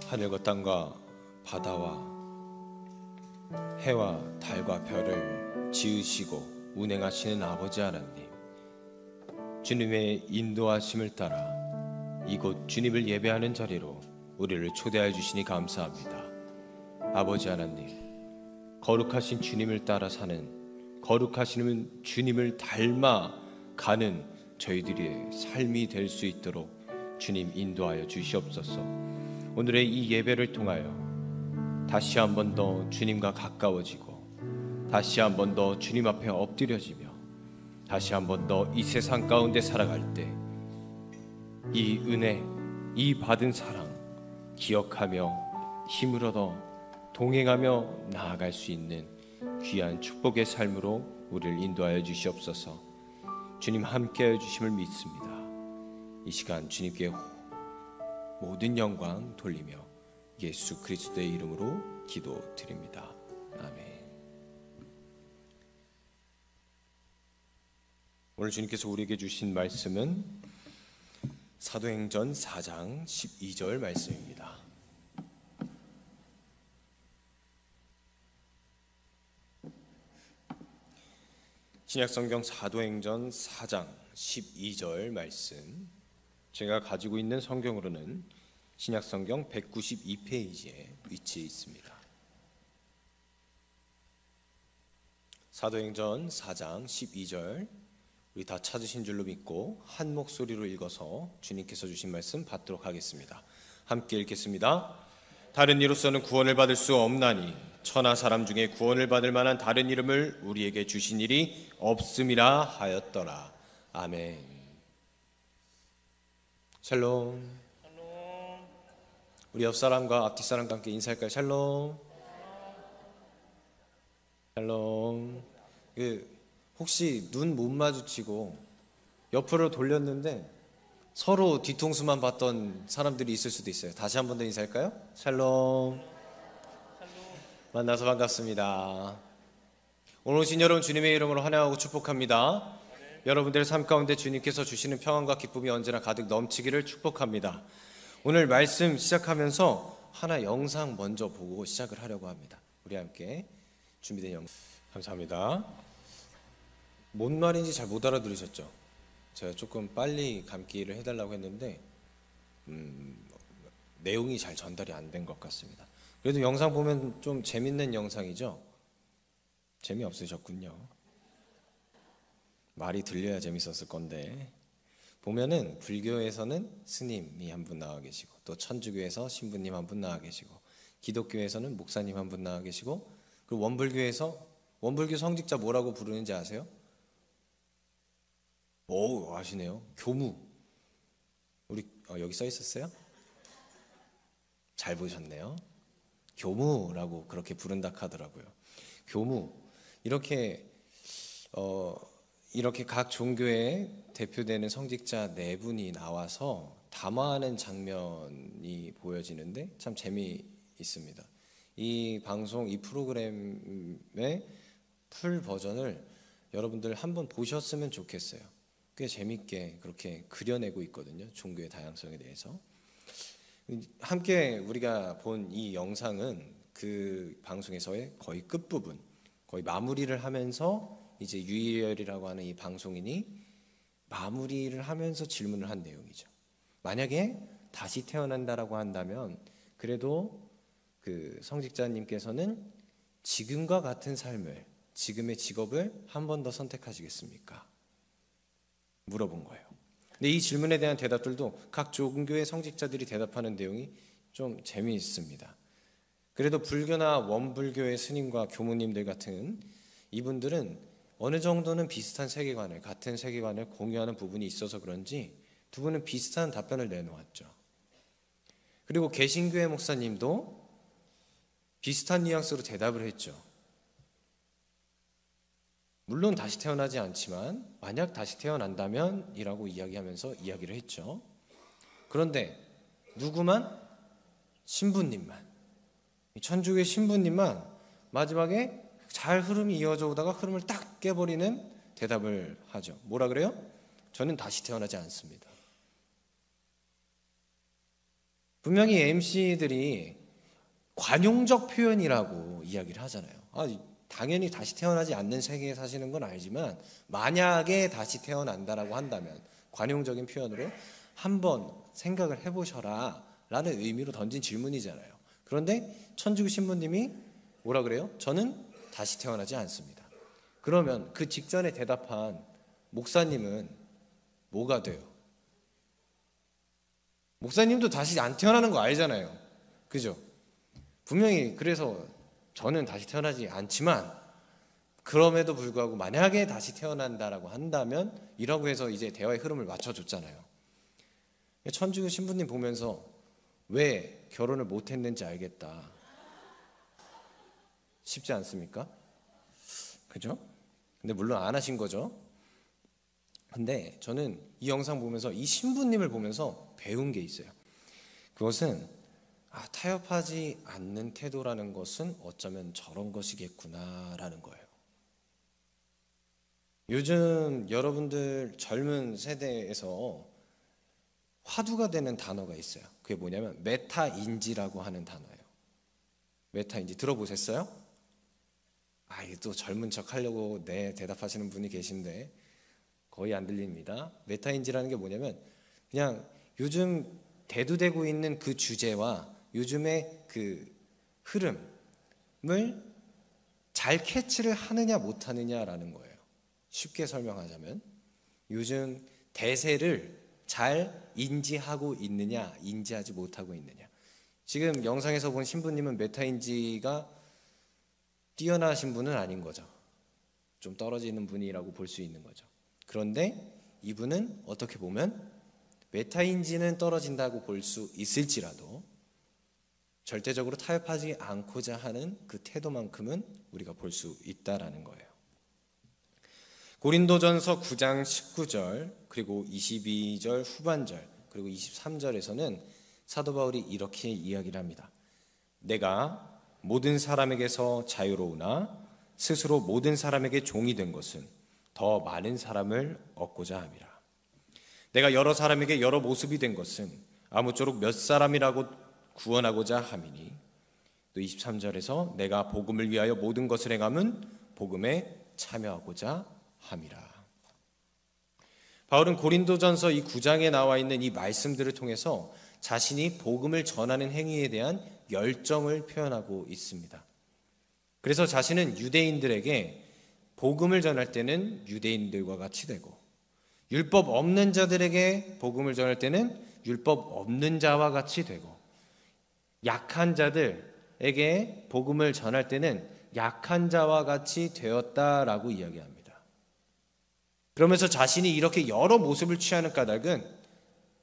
하늘과 땅과 바다와 해와 달과 별을 지으시고 운행하시는 아버지 하나님, 주님의 인도하심을 따라 이곳 주님을 예배하는 자리로 우리를 초대해 주시니 감사합니다. 아버지 하나님, 거룩하신 주님을 따라 사는, 거룩하신 주님을 닮아 가는 저희들의 삶이 될 수 있도록 주님 인도하여 주시옵소서. 오늘의 이 예배를 통하여 다시 한 번 더 주님과 가까워지고, 다시 한 번 더 주님 앞에 엎드려지며, 다시 한 번 더 이 세상 가운데 살아갈 때 이 은혜, 이 받은 사랑 기억하며 힘을 얻어 동행하며 나아갈 수 있는 귀한 축복의 삶으로 우리를 인도하여 주시옵소서. 주님 함께하여 주심을 믿습니다. 이 시간 주님께 모든 영광 돌리며 예수 그리스도의 이름으로 기도드립니다. 아멘. 오늘 주님께서 우리에게 주신 말씀은 사도행전 4장 12절 말씀입니다. 신약성경 사도행전 4장 12절 말씀, 제가 가지고 있는 성경으로는 신약성경 192페이지에 위치해 있습니다. 사도행전 4장 12절, 우리 다 찾으신 줄로 믿고 한 목소리로 읽어서 주님께서 주신 말씀 받도록 하겠습니다. 함께 읽겠습니다. 다른 이로서는 구원을 받을 수 없나니 천하 사람 중에 구원을 받을 만한 다른 이름을 우리에게 주신 일이 없음이라 하였더라. 아멘. 샬롬. 우리 옆 사람과 앞뒤 사람과 함께 인사할까요? 샬롬. 샬롬. 혹시 눈 못 마주치고 옆으로 돌렸는데 서로 뒤통수만 봤던 사람들이 있을 수도 있어요. 다시 한 번 더 인사할까요? 샬롬. 만나서 반갑습니다. 오늘 오신 여러분 주님의 이름으로 환영하고 축복합니다. 여러분들의 삶 가운데 주님께서 주시는 평안과 기쁨이 언제나 가득 넘치기를 축복합니다. 오늘 말씀 시작하면서 하나 영상 먼저 보고 시작을 하려고 합니다. 우리 함께 준비된 영상. 감사합니다. 뭔 말인지 잘 못 알아들으셨죠? 제가 조금 빨리 감기를 해달라고 했는데 내용이 잘 전달이 안 된 것 같습니다. 그래도 영상 보면 좀 재밌는 영상이죠? 재미없으셨군요. 말이 들려야 재밌었을 건데, 보면은 불교에서는 스님이 한 분 나와 계시고, 또 천주교에서 신부님 한 분 나와 계시고, 기독교에서는 목사님 한 분 나와 계시고, 그리고 원불교 성직자 뭐라고 부르는지 아세요? 오, 아시네요. 교무. 우리 여기 써 있었어요? 잘 보셨네요. 교무라고 그렇게 부른다 하더라고요. 교무. 이렇게 각 종교에 대표되는 성직자 네 분이 나와서 담화하는 장면이 보여지는데 참 재미있습니다. 이 방송, 이 프로그램의 풀 버전을 여러분들 한번 보셨으면 좋겠어요. 꽤 재밌게 그렇게 그려내고 있거든요. 종교의 다양성에 대해서. 함께 우리가 본 이 영상은 그 방송에서의 거의 끝부분, 거의 마무리를 하면서 이제 유희열이라고 하는 이 방송인이 마무리를 하면서 질문을 한 내용이죠. 만약에 다시 태어난다라고 한다면 그래도 그 성직자님께서는 지금과 같은 삶을, 지금의 직업을 한 번 더 선택하시겠습니까? 물어본 거예요. 근데 이 질문에 대한 대답들도 각 종교의 성직자들이 대답하는 내용이 좀 재미있습니다. 그래도 불교나 원불교의 스님과 교무님들 같은 이분들은 어느 정도는 비슷한 세계관을, 같은 세계관을 공유하는 부분이 있어서 그런지 두 분은 비슷한 답변을 내놓았죠. 그리고 개신교의 목사님도 비슷한 뉘앙스로 대답을 했죠. 물론 다시 태어나지 않지만 만약 다시 태어난다면 이라고 이야기하면서 이야기를 했죠. 그런데 누구만? 신부님만, 천주교의 신부님만 마지막에 잘 흐름이 이어져 오다가 흐름을 딱 깨버리는 대답을 하죠. 뭐라 그래요? 저는 다시 태어나지 않습니다. 분명히 MC들이 관용적 표현이라고 이야기를 하잖아요. 당연히 다시 태어나지 않는 세계에 사시는 건 알지만 만약에 다시 태어난다라고 한다면 관용적인 표현으로 한번 생각을 해보셔라 라는 의미로 던진 질문이잖아요. 그런데 천주교 신부님이 뭐라 그래요? 저는 다시 태어나지 않습니다. 그러면 그 직전에 대답한 목사님은 뭐가 돼요? 목사님도 다시 안 태어나는 거 알잖아요. 그죠? 분명히 그래서 저는 다시 태어나지 않지만 그럼에도 불구하고 만약에 다시 태어난다라고 한다면 이라고 해서 이제 대화의 흐름을 맞춰줬잖아요. 천주교 신부님 보면서 왜 결혼을 못했는지 알겠다. 쉽지 않습니까? 그죠? 근데 물론 안 하신 거죠. 근데 저는 이 영상 보면서 이 신부님을 보면서 배운 게 있어요. 그것은 타협하지 않는 태도라는 것은 어쩌면 저런 것이겠구나라는 거예요. 요즘 여러분들 젊은 세대에서 화두가 되는 단어가 있어요. 그게 뭐냐면 메타인지라고 하는 단어예요. 메타인지 들어보셨어요? 이게 또 젊은 척 하려고 대답하시는 분이 계신데 거의 안 들립니다. 메타인지라는 게 뭐냐면 그냥 요즘 대두되고 있는 그 주제와 요즘의 그 흐름을 잘 캐치를 하느냐 못하느냐라는 거예요. 쉽게 설명하자면 요즘 대세를 잘 인지하고 있느냐 인지하지 못하고 있느냐. 지금 영상에서 본 신부님은 메타인지가 뛰어나신 분은 아닌 거죠. 좀 떨어지는 분이라고 볼 수 있는 거죠. 그런데 이분은 어떻게 보면 메타인지는 떨어진다고 볼 수 있을지라도 절대적으로 타협하지 않고자 하는 그 태도만큼은 우리가 볼 수 있다라는 거예요. 고린도전서 9장 19절 그리고 22절 후반절 그리고 23절에서는 사도 바울이 이렇게 이야기를 합니다. 내가 모든 사람에게서 자유로우나 스스로 모든 사람에게 종이 된 것은 더 많은 사람을 얻고자 함이라. 내가 여러 사람에게 여러 모습이 된 것은 아무쪼록 몇 사람이라고 구원하고자 함이니. 또 23절에서 내가 복음을 위하여 모든 것을 행함은 복음에 참여하고자 함이라. 바울은 고린도전서 이 9장에 나와 있는 이 말씀들을 통해서 자신이 복음을 전하는 행위에 대한 열정을 표현하고 있습니다. 그래서 자신은 유대인들에게 복음을 전할 때는 유대인들과 같이 되고 율법 없는 자들에게 복음을 전할 때는 율법 없는 자와 같이 되고 약한 자들에게 복음을 전할 때는 약한 자와 같이 되었다라고 이야기합니다. 그러면서 자신이 이렇게 여러 모습을 취하는 까닭은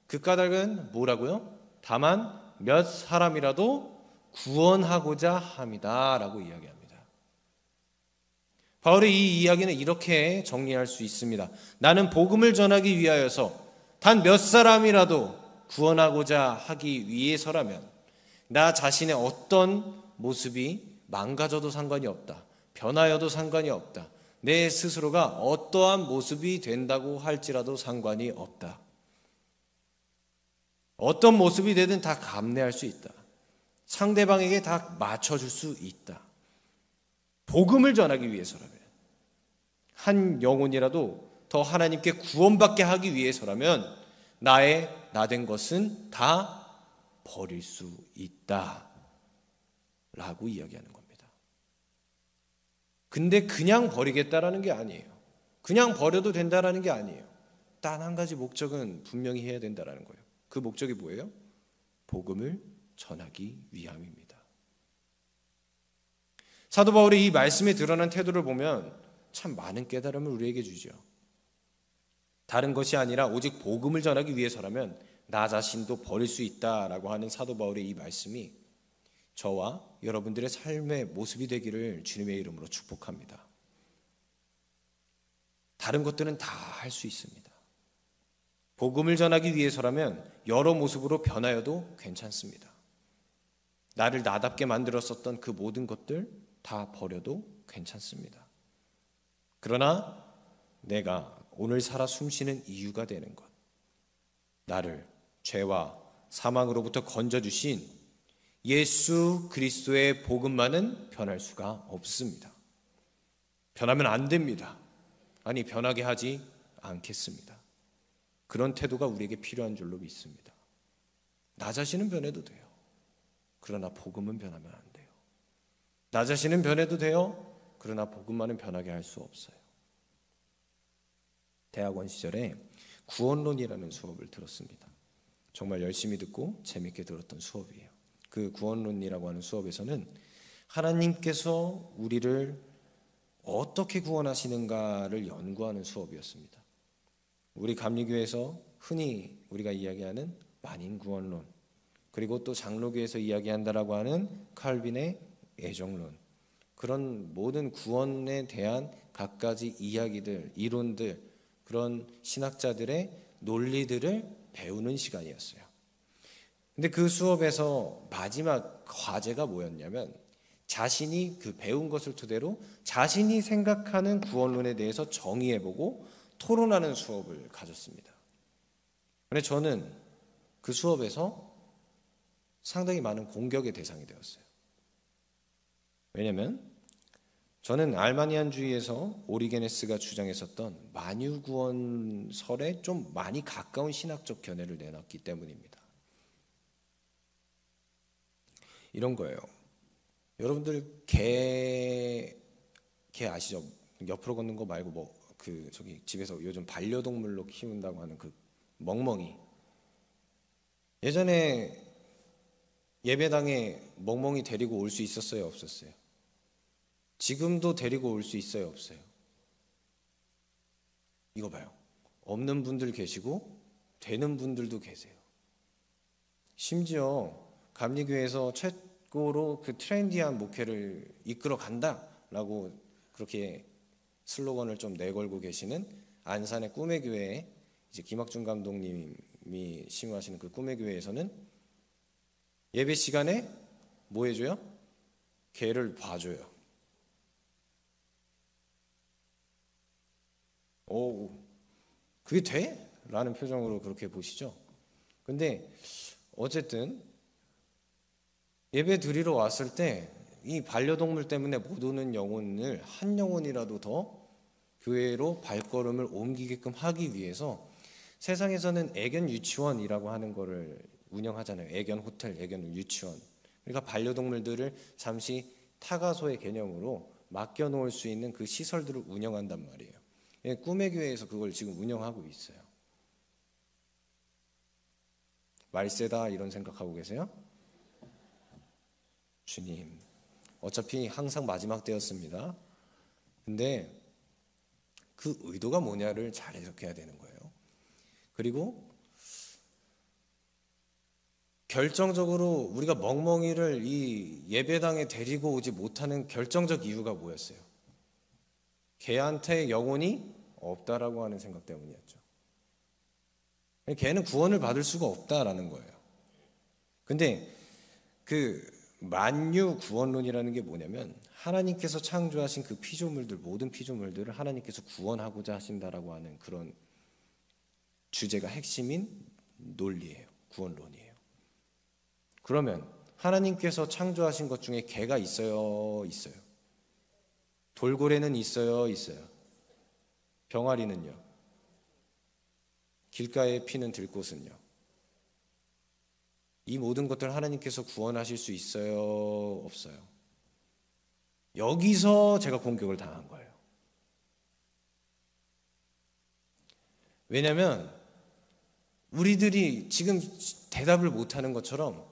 그 까닭은 뭐라고요? 다만 몇 사람이라도 구원하고자 함이다 라고 이야기합니다. 바울의 이 이야기는 이렇게 정리할 수 있습니다. 나는 복음을 전하기 위하여서 단 몇 사람이라도 구원하고자 하기 위해서라면 나 자신의 어떤 모습이 망가져도 상관이 없다. 변하여도 상관이 없다. 내 스스로가 어떠한 모습이 된다고 할지라도 상관이 없다. 어떤 모습이 되든 다 감내할 수 있다. 상대방에게 다 맞춰줄 수 있다. 복음을 전하기 위해서라면, 한 영혼이라도 더 하나님께 구원받게 하기 위해서라면 나 된 것은 다 버릴 수 있다 라고 이야기하는 겁니다. 근데 그냥 버리겠다라는 게 아니에요. 그냥 버려도 된다라는 게 아니에요. 단 한 가지 목적은 분명히 해야 된다라는 거예요. 그 목적이 뭐예요? 복음을 전하기 위함입니다. 사도 바울의 이 말씀에 드러난 태도를 보면 참 많은 깨달음을 우리에게 주죠. 다른 것이 아니라 오직 복음을 전하기 위해서라면 나 자신도 버릴 수 있다라고 하는 사도 바울의 이 말씀이 저와 여러분들의 삶의 모습이 되기를 주님의 이름으로 축복합니다. 다른 것들은 다 할 수 있습니다. 복음을 전하기 위해서라면 여러 모습으로 변하여도 괜찮습니다. 나를 나답게 만들었었던 그 모든 것들 다 버려도 괜찮습니다. 그러나 내가 오늘 살아 숨쉬는 이유가 되는 것, 나를 죄와 사망으로부터 건져주신 예수 그리스도의 복음만은 변할 수가 없습니다. 변하면 안 됩니다. 아니, 변하게 하지 않겠습니다. 그런 태도가 우리에게 필요한 줄로 믿습니다. 나 자신은 변해도 돼요. 그러나 복음은 변하면 안 돼요. 나 자신은 변해도 돼요. 그러나 복음만은 변하게 할 수 없어요. 대학원 시절에 구원론이라는 수업을 들었습니다. 정말 열심히 듣고 재밌게 들었던 수업이에요. 그 구원론이라고 하는 수업에서는 하나님께서 우리를 어떻게 구원하시는가를 연구하는 수업이었습니다. 우리 감리교에서 흔히 우리가 이야기하는 만인구원론, 그리고 또 장로교에서 이야기한다라고 하는 칼빈의 애정론, 그런 모든 구원에 대한 갖가지 이야기들, 이론들, 그런 신학자들의 논리들을 배우는 시간이었어요. 근데 그 수업에서 마지막 과제가 뭐였냐면 자신이 그 배운 것을 토대로 자신이 생각하는 구원론에 대해서 정의해보고 토론하는 수업을 가졌습니다. 근데 저는 그 수업에서 상당히 많은 공격의 대상이 되었어요. 왜냐하면 저는 알마니안주의에서 오리게네스가 주장했었던 만유구원설에 좀 많이 가까운 신학적 견해를 내놨기 때문입니다. 이런 거예요. 여러분들 개 아시죠? 옆으로 걷는 거 말고 저기 집에서 요즘 반려동물로 키운다고 하는 그 멍멍이. 예전에 예배당에 멍멍이 데리고 올 수 있었어요, 없었어요? 지금도 데리고 올 수 있어요, 없어요? 이거 봐요. 없는 분들 계시고 되는 분들도 계세요. 심지어 감리교에서 최고로 그 트렌디한 목회를 이끌어 간다라고 그렇게 슬로건을 좀 내걸고 계시는 안산의 꿈의 교회에 이제 김학준 감독님이 심호하시는 그 꿈의 교회에서는 예배 시간에 뭐 해줘요? 개를 봐줘요. 오, 그게 돼? 라는 표정으로 그렇게 보시죠. 근데 어쨌든 예배 드리러 왔을 때 이 반려동물 때문에 못 오는 영혼을 한 영혼이라도 더 교회로 발걸음을 옮기게끔 하기 위해서 세상에서는 애견 유치원이라고 하는 거를 운영하잖아요. 애견 호텔, 애견 유치원. 그러니까 반려동물들을 잠시 타가소의 개념으로 맡겨놓을 수 있는 그 시설들을 운영한단 말이에요. 꿈의 교회에서 그걸 지금 운영하고 있어요. 말세다 이런 생각하고 계세요? 주님, 어차피 항상 마지막 때였습니다. 근데 그 의도가 뭐냐를 잘 해석해야 되는 거예요. 그리고 결정적으로 우리가 멍멍이를 이 예배당에 데리고 오지 못하는 결정적 이유가 뭐였어요? 걔한테 영혼이 없다라고 하는 생각 때문이었죠. 걔는 구원을 받을 수가 없다라는 거예요. 근데 그 만유 구원론이라는 게 뭐냐면 하나님께서 창조하신 그 피조물들, 모든 피조물들을 하나님께서 구원하고자 하신다라고 하는 그런 주제가 핵심인 논리예요. 구원론이에요. 그러면 하나님께서 창조하신 것 중에 개가 있어요, 있어요? 돌고래는 있어요, 있어요? 병아리는요? 길가에 피는 들꽃은요? 이 모든 것들 하나님께서 구원하실 수 있어요, 없어요? 여기서 제가 공격을 당한 거예요. 왜냐하면 우리들이 지금 대답을 못하는 것처럼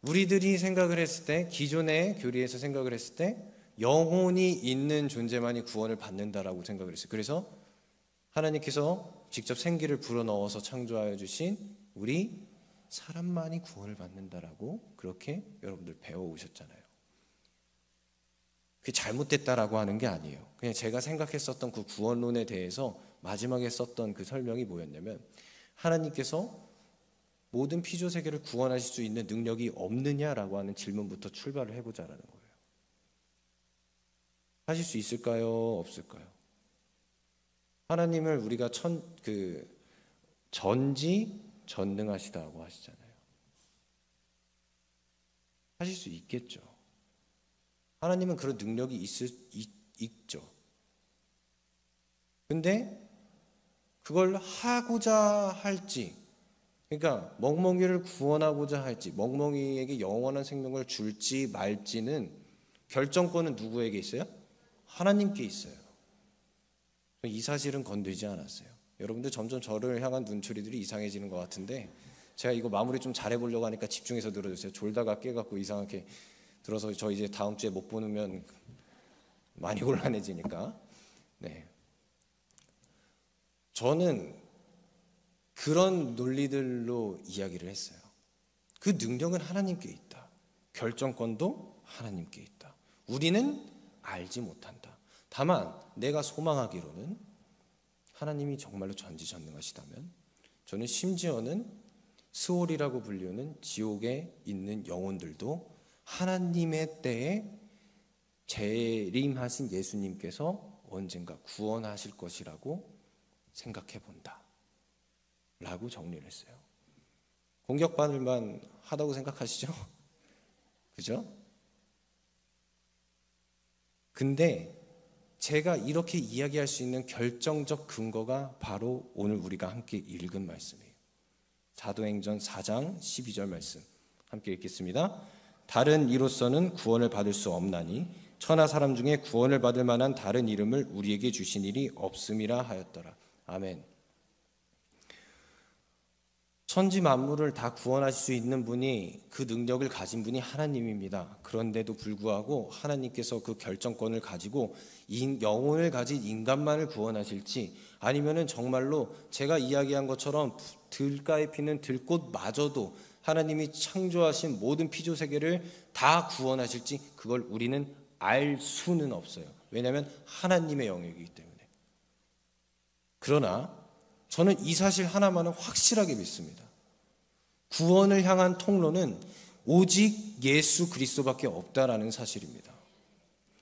우리들이 생각을 했을 때, 기존의 교리에서 생각을 했을 때 영혼이 있는 존재만이 구원을 받는다라고 생각을 했어요. 그래서 하나님께서 직접 생기를 불어넣어서 창조하여 주신 우리 사람만이 구원을 받는다라고 그렇게 여러분들 배워오셨잖아요. 그게 잘못됐다라고 하는 게 아니에요. 그냥 제가 생각했었던 그 구원론에 대해서 마지막에 썼던 그 설명이 뭐였냐면 하나님께서 모든 피조 세계를 구원하실 수 있는 능력이 없느냐라고 하는 질문부터 출발을 해보자라는 거예요. 하실 수 있을까요? 없을까요? 하나님을 우리가 전지전능하시다고 하시잖아요. 하실 수 있겠죠. 하나님은 그런 능력이 있죠. 근데 그걸 하고자 할지, 그러니까 멍멍이를 구원하고자 할지, 멍멍이에게 영원한 생명을 줄지 말지는 결정권은 누구에게 있어요? 하나님께 있어요. 이 사실은 건드리지 않았어요. 여러분들 점점 저를 향한 눈초리들이 이상해지는 것 같은데 제가 이거 마무리 좀 잘해보려고 하니까 집중해서 들어주세요. 졸다가 깨갖고 이상하게 들어서 저 이제 다음 주에 못 보면 많이 곤란해지니까. 네. 저는 그런 논리들로 이야기를 했어요. 그 능력은 하나님께 있다. 결정권도 하나님께 있다. 우리는 알지 못한다. 다만 내가 소망하기로는 하나님이 정말로 전지전능하시다면 저는 심지어는 스올이라고 불리는 지옥에 있는 영혼들도 하나님의 때에 재림하신 예수님께서 언젠가 구원하실 것이라고 생각해 본다 라고 정리를 했어요. 공격받을 만 하다고 생각하시죠? 그죠? 근데 제가 이렇게 이야기할 수 있는 결정적 근거가 바로 오늘 우리가 함께 읽은 말씀이에요. 사도행전 4장 12절 말씀 함께 읽겠습니다. 다른 이로서는 구원을 받을 수 없나니 천하 사람 중에 구원을 받을 만한 다른 이름을 우리에게 주신 일이 없음이라 하였더라. 아멘. 천지 만물을 다 구원하실 수 있는 분이, 그 능력을 가진 분이 하나님입니다. 그런데도 불구하고 하나님께서 그 결정권을 가지고 영혼을 가진 인간만을 구원하실지, 아니면은 정말로 제가 이야기한 것처럼 들가에 피는 들꽃마저도 하나님이 창조하신 모든 피조 세계를 다 구원하실지, 그걸 우리는 알 수는 없어요. 왜냐하면 하나님의 영역이기 때문에. 그러나 저는 이 사실 하나만은 확실하게 믿습니다. 구원을 향한 통로는 오직 예수 그리스도밖에 없다라는 사실입니다.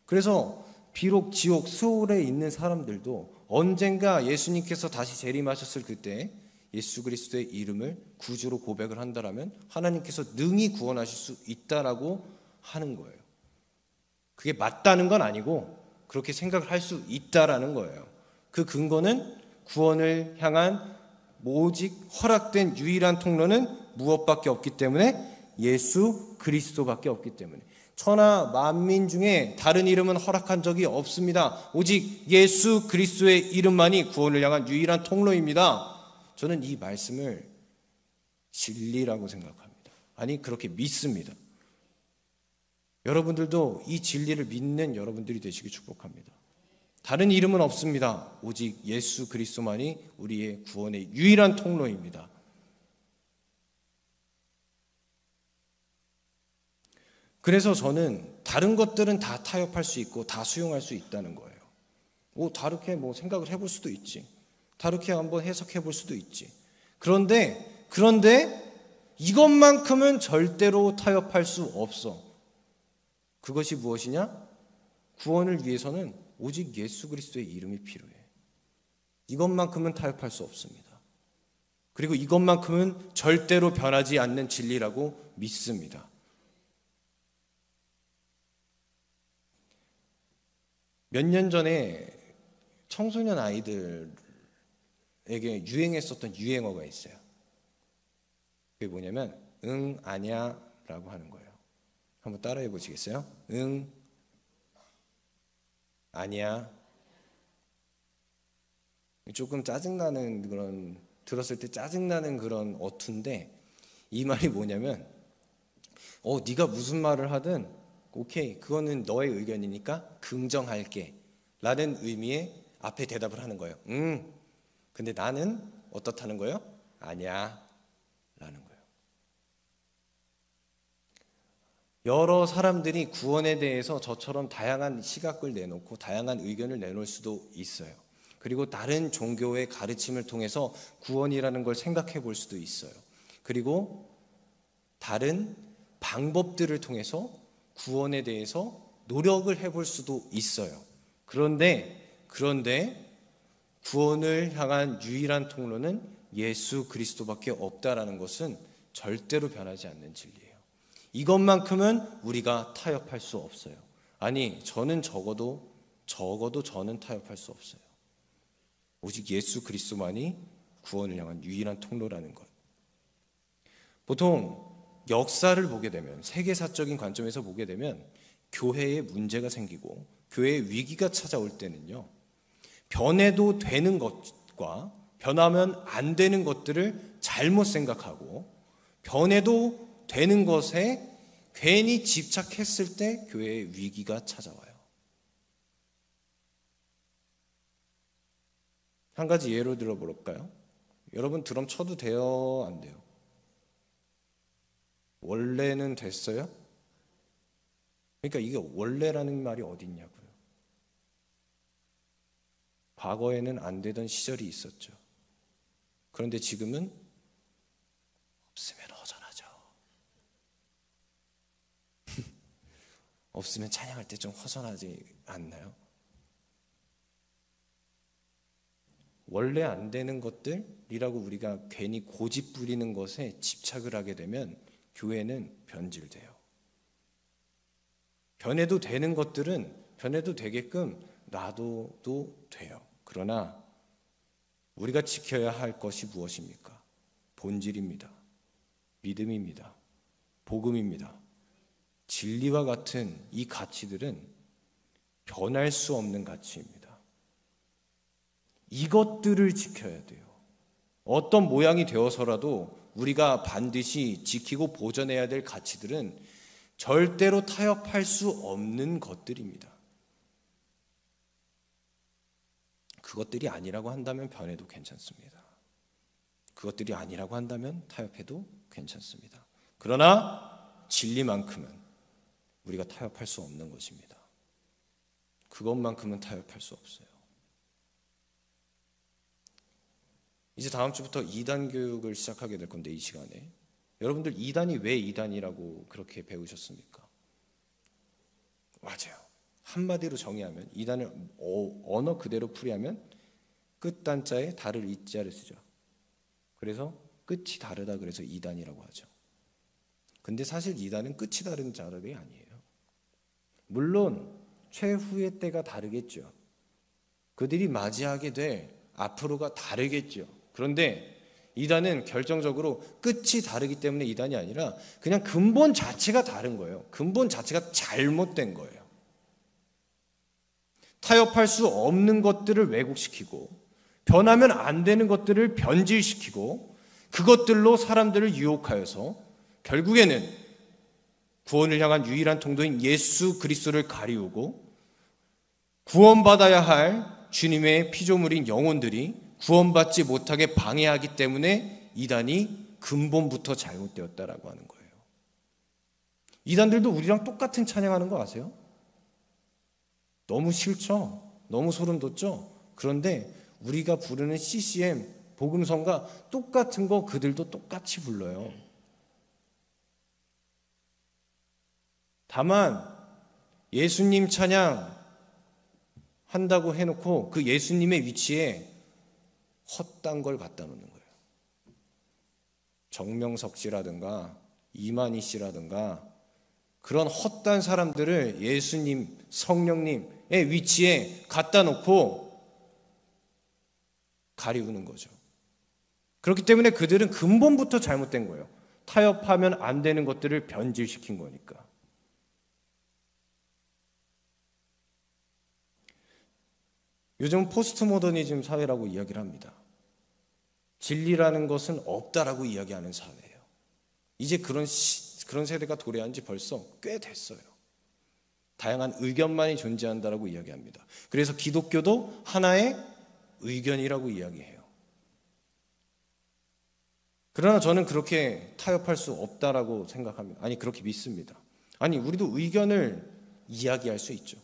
그래서 비록 지옥 스올에 있는 사람들도 언젠가 예수님께서 다시 재림하셨을 그때 예수 그리스도의 이름을 구주로 고백을 한다라면 하나님께서 능히 구원하실 수 있다라고 하는 거예요. 그게 맞다는 건 아니고 그렇게 생각을 할 수 있다라는 거예요. 그 근거는 구원을 향한 오직 허락된 유일한 통로는 무엇밖에 없기 때문에 예수 그리스도밖에 없기 때문에, 천하 만민 중에 다른 이름은 허락한 적이 없습니다. 오직 예수 그리스도의 이름만이 구원을 향한 유일한 통로입니다. 저는 이 말씀을 진리라고 생각합니다. 아니, 그렇게 믿습니다. 여러분들도 이 진리를 믿는 여러분들이 되시기 축복합니다. 다른 이름은 없습니다. 오직 예수 그리스도만이 우리의 구원의 유일한 통로입니다. 그래서 저는 다른 것들은 다 타협할 수 있고 다 수용할 수 있다는 거예요. 다르게 생각을 해볼 수도 있지. 다르게 한번 해석해 볼 수도 있지. 그런데 이것만큼은 절대로 타협할 수 없어. 그것이 무엇이냐? 구원을 위해서는 오직 예수 그리스도의 이름이 필요해. 이것만큼은 타협할 수 없습니다. 그리고 이것만큼은 절대로 변하지 않는 진리라고 믿습니다. 몇 년 전에 청소년 아이들에게 유행했었던 유행어가 있어요. 그게 뭐냐면 응, 아니야 라고 하는 거예요. 한번 따라해 보시겠어요? 응, 아니야. 조금 짜증나는 그런, 들었을 때 짜증나는 그런 어투인데, 이 말이 뭐냐면 네가 무슨 말을 하든 오케이, 그거는 너의 의견이니까 긍정할게 라는 의미의 앞에 대답을 하는 거예요. 근데 나는 어떻다는 거예요? 아니야 라는 거예요. 여러 사람들이 구원에 대해서 저처럼 다양한 시각을 내놓고 다양한 의견을 내놓을 수도 있어요. 그리고 다른 종교의 가르침을 통해서 구원이라는 걸 생각해 볼 수도 있어요. 그리고 다른 방법들을 통해서 구원에 대해서 노력을 해볼 수도 있어요. 그런데 구원을 향한 유일한 통로는 예수 그리스도밖에 없다라는 것은 절대로 변하지 않는 진리예요. 이것만큼은 우리가 타협할 수 없어요. 아니, 저는 적어도 저는 타협할 수 없어요. 오직 예수 그리스도만이 구원을 향한 유일한 통로라는 것. 보통 역사를 보게 되면, 세계사적인 관점에서 보게 되면 교회에 문제가 생기고 교회에 위기가 찾아올 때는요, 변해도 되는 것과 변하면 안 되는 것들을 잘못 생각하고 변해도 되는 것에 괜히 집착했을 때 교회에 위기가 찾아와요. 한 가지 예로 들어볼까요? 여러분 드럼 쳐도 돼요? 안 돼요? 원래는 됐어요? 그러니까 이게 원래라는 말이 어디 있냐고요. 과거에는 안 되던 시절이 있었죠. 그런데 지금은 없으면 허전하죠. 없으면 찬양할 때 좀 허전하지 않나요? 원래 안 되는 것들이라고 우리가 괜히 고집 부리는 것에 집착을 하게 되면 교회는 변질돼요. 변해도 되는 것들은 변해도 되게끔 놔둬도 돼요. 그러나 우리가 지켜야 할 것이 무엇입니까? 본질입니다. 믿음입니다. 복음입니다. 진리와 같은 이 가치들은 변할 수 없는 가치입니다. 이것들을 지켜야 돼요. 어떤 모양이 되어서라도 우리가 반드시 지키고 보존해야 될 가치들은 절대로 타협할 수 없는 것들입니다. 그것들이 아니라고 한다면 변해도 괜찮습니다. 그것들이 아니라고 한다면 타협해도 괜찮습니다. 그러나 진리만큼은 우리가 타협할 수 없는 것입니다. 그것만큼은 타협할 수 없어요. 이제 다음 주부터 2단 교육을 시작하게 될 건데, 이 시간에 여러분들 2단이 왜 2단이라고 그렇게 배우셨습니까? 맞아요. 한마디로 정의하면 2단을 언어 그대로 풀이하면 끝단자에 다를 이자를 쓰죠. 그래서 끝이 다르다 그래서 2단이라고 하죠. 근데 사실 2단은 끝이 다른 자들이 아니에요. 물론 최후의 때가 다르겠죠. 그들이 맞이하게 될 앞으로가 다르겠죠. 그런데 2단은 결정적으로 끝이 다르기 때문에 2단이 아니라 그냥 근본 자체가 다른 거예요. 근본 자체가 잘못된 거예요. 타협할 수 없는 것들을 왜곡시키고 변하면 안 되는 것들을 변질시키고 그것들로 사람들을 유혹하여서 결국에는 구원을 향한 유일한 통로인 예수 그리스도를 가리우고 구원받아야 할 주님의 피조물인 영혼들이 구원받지 못하게 방해하기 때문에 이단이 근본부터 잘못되었다라고 하는 거예요. 이단들도 우리랑 똑같은 찬양하는 거 아세요? 너무 싫죠? 너무 소름 돋죠? 그런데 우리가 부르는 CCM, 복음성가 똑같은 거 그들도 똑같이 불러요. 다만 예수님 찬양 한다고 해놓고 그 예수님의 위치에 헛단 걸 갖다 놓는 거예요. 정명석 씨라든가 이만희 씨라든가 그런 헛단 사람들을 예수님, 성령님의 위치에 갖다 놓고 가리우는 거죠. 그렇기 때문에 그들은 근본부터 잘못된 거예요. 타협하면 안 되는 것들을 변질시킨 거니까. 요즘 포스트 모더니즘 사회라고 이야기를 합니다. 진리라는 것은 없다라고 이야기하는 사회예요. 이제 그런 세대가 도래한 지 벌써 꽤 됐어요. 다양한 의견만이 존재한다라고 이야기합니다. 그래서 기독교도 하나의 의견이라고 이야기해요. 그러나 저는 그렇게 타협할 수 없다라고 생각합니다. 아니, 그렇게 믿습니다. 아니, 우리도 의견을 이야기할 수 있죠.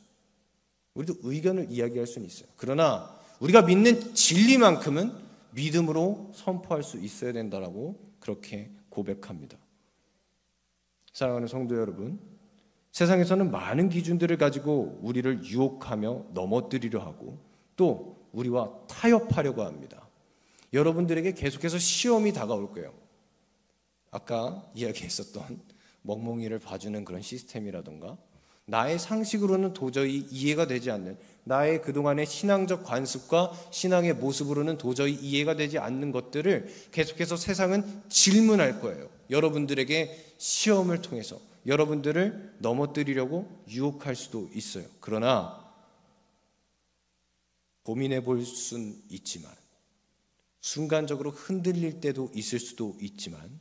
우리도 의견을 이야기할 수는 있어요. 그러나 우리가 믿는 진리만큼은 믿음으로 선포할 수 있어야 된다라고 그렇게 고백합니다. 사랑하는 성도 여러분, 세상에서는 많은 기준들을 가지고 우리를 유혹하며 넘어뜨리려 하고 또 우리와 타협하려고 합니다. 여러분들에게 계속해서 시험이 다가올 거예요. 아까 이야기했었던 멍멍이를 봐주는 그런 시스템이라던가, 나의 상식으로는 도저히 이해가 되지 않는, 나의 그동안의 신앙적 관습과 신앙의 모습으로는 도저히 이해가 되지 않는 것들을 계속해서 세상은 질문할 거예요. 여러분들에게 시험을 통해서 여러분들을 넘어뜨리려고 유혹할 수도 있어요. 그러나 고민해 볼 순 있지만, 순간적으로 흔들릴 때도 있을 수도 있지만,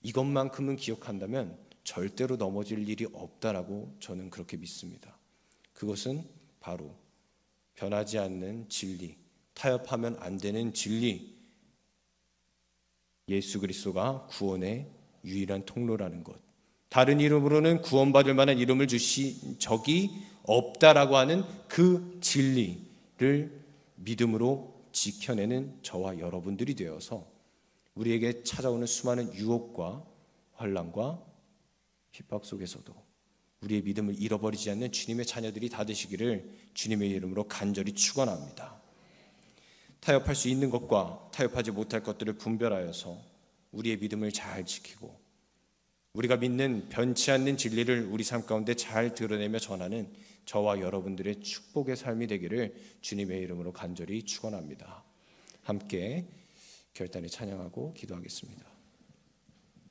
이것만큼은 기억한다면 절대로 넘어질 일이 없다라고 저는 그렇게 믿습니다. 그것은 바로 변하지 않는 진리, 타협하면 안 되는 진리, 예수 그리스도가 구원의 유일한 통로라는 것, 다른 이름으로는 구원받을 만한 이름을 주신 적이 없다라고 하는 그 진리를 믿음으로 지켜내는 저와 여러분들이 되어서 우리에게 찾아오는 수많은 유혹과 환난과 핍박 속에서도 우리의 믿음을 잃어버리지 않는 주님의 자녀들이 다 되시기를 주님의 이름으로 간절히 축원합니다. 타협할 수 있는 것과 타협하지 못할 것들을 분별하여서 우리의 믿음을 잘 지키고 우리가 믿는 변치 않는 진리를 우리 삶 가운데 잘 드러내며 전하는 저와 여러분들의 축복의 삶이 되기를 주님의 이름으로 간절히 축원합니다. 함께 결단에 찬양하고 기도하겠습니다.